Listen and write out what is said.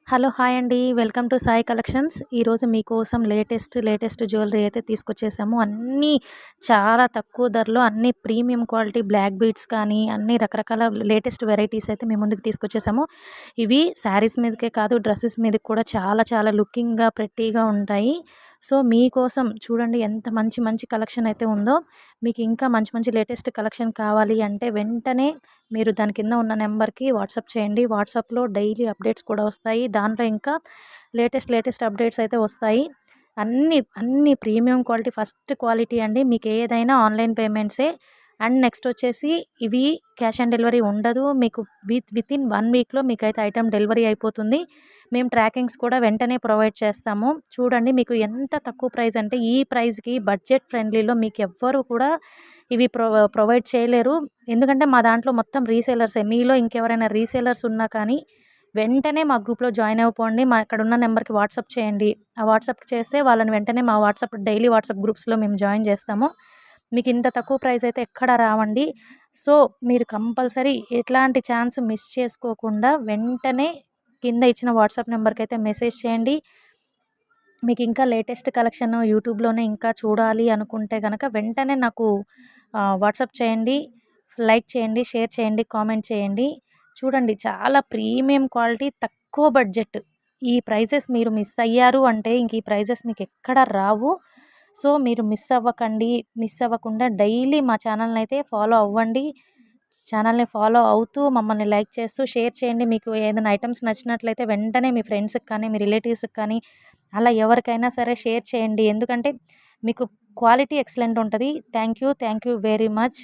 Hello! Hi అండి. Welcome to Sai collections. ఈరోజు మీకోసం లేటెస్ట్ జ్యువెలరీ అయితే తీసుకొచ్చేసాము. అన్నీ చాలా తక్కువ ధరలో అన్నీ ప్రీమియం క్వాలిటీ బ్లాక్ బీడ్స్ కానీ, అన్నీ రకరకాల లేటెస్ట్ వెరైటీస్ అయితే మీ ముందుకు తీసుకొచ్చేసాము. ఇవి శారీస్ మీదకే కాదు, డ్రెసెస్ మీదకి కూడా చాలా చాలా లుకింగ్‌గా, ప్రెట్టీగా ఉంటాయి. సో, మీకోసం చూడండి ఎంత మంచి మంచి కలెక్షన్ అయితే ఉందో. మీకు ఇంకా మంచి మంచి లేటెస్ట్ కలెక్షన్ కావాలి అంటే వెంటనే మీరు దాని కింద ఉన్న నెంబర్‌కి వాట్సాప్ చేయండి. వాట్సాప్‌లో డైలీ అప్డేట్స్ కూడా వస్తాయి. దాంట్లో ఇంకా లేటెస్ట్ అప్డేట్స్ అయితే వస్తాయి. అన్నీ ప్రీమియం క్వాలిటీ ఫస్ట్ క్వాలిటీ అండి. మీకు ఏదైనా ఆన్‌లైన్ పేమెంట్సే. అండ్ నెక్స్ట్ వచ్చేసి ఇవి క్యాష్ ఆన్ డెలివరీ ఉండదు. మీకు వితిన్ 1 వీక్‌లో మీకైతే ఐటెమ్ డెలివరీ అయిపోతుంది. మేము ట్రాకింగ్స్ కూడా వెంటనే ప్రొవైడ్ చేస్తాము. చూడండి మీకు ఎంత తక్కువ ప్రైస్ అంటే ఈ ప్రైస్‌కి బడ్జెట్ ఫ్రెండ్లీలో మీకెవ్వరు కూడా ఇవి ప్రొవైడ్ చేయలేరు. ఎందుకంటే మా దాంట్లో మొత్తం రీసేలర్సే. మీలో ఇంకెవరైనా రీసేలర్స్ ఉన్నా కానీ వెంటనే మా గ్రూప్‌లో జాయిన్ అయిపోండి. మా అక్కడున్న నెంబర్‌కి వాట్సాప్ చేయండి. ఆ వాట్సాప్‌కి చేస్తే వాళ్ళని వెంటనే మా డైలీ వాట్సాప్ గ్రూప్స్‌లో మేము జాయిన్ చేస్తాము. మీకు ఇంత తక్కువ ప్రైస్ అయితే ఎక్కడ రావండి. సో, మీరు కంపల్సరీ ఎట్లాంటి ఛాన్స్ మిస్ చేసుకోకుండా వెంటనే కింద ఇచ్చిన వాట్సాప్ నెంబర్‌కైతే మెసేజ్ చేయండి. మీకు ఇంకా లేటెస్ట్ కలెక్షన్ యూట్యూబ్‌లోనే ఇంకా చూడాలి అనుకుంటే గనక వెంటనే నాకు వాట్సాప్ చేయండి. లైక్ చేయండి, షేర్ చేయండి, కామెంట్ చేయండి. చూడండి చాలా ప్రీమియం క్వాలిటీ తక్కువ బడ్జెట్. ఈ ప్రైజెస్ మీరు మిస్ అయ్యారు అంటే ఇంక ఈ ప్రైజెస్ మీకెక్కడ రావు. సో, మీరు మిస్ అవ్వకండి. మిస్ అవ్వకుండా డైలీ మా ఛానల్‌ని అయితే ఫాలో అవ్వండి. ఛానల్‌ని ఫాలో అవుతూ మమ్మల్ని లైక్ చేస్తూ షేర్ చేయండి. మీకు ఏదైనా ఐటెమ్స్ నచ్చినట్లయితే వెంటనే మీ ఫ్రెండ్స్‌కి కానీ, మీ రిలేటివ్స్‌కి కానీ అలా ఎవరికైనా సరే షేర్ చేయండి. ఎందుకంటే మీకు క్వాలిటీ ఎక్సలెంట్ ఉంటది. Thank you very much.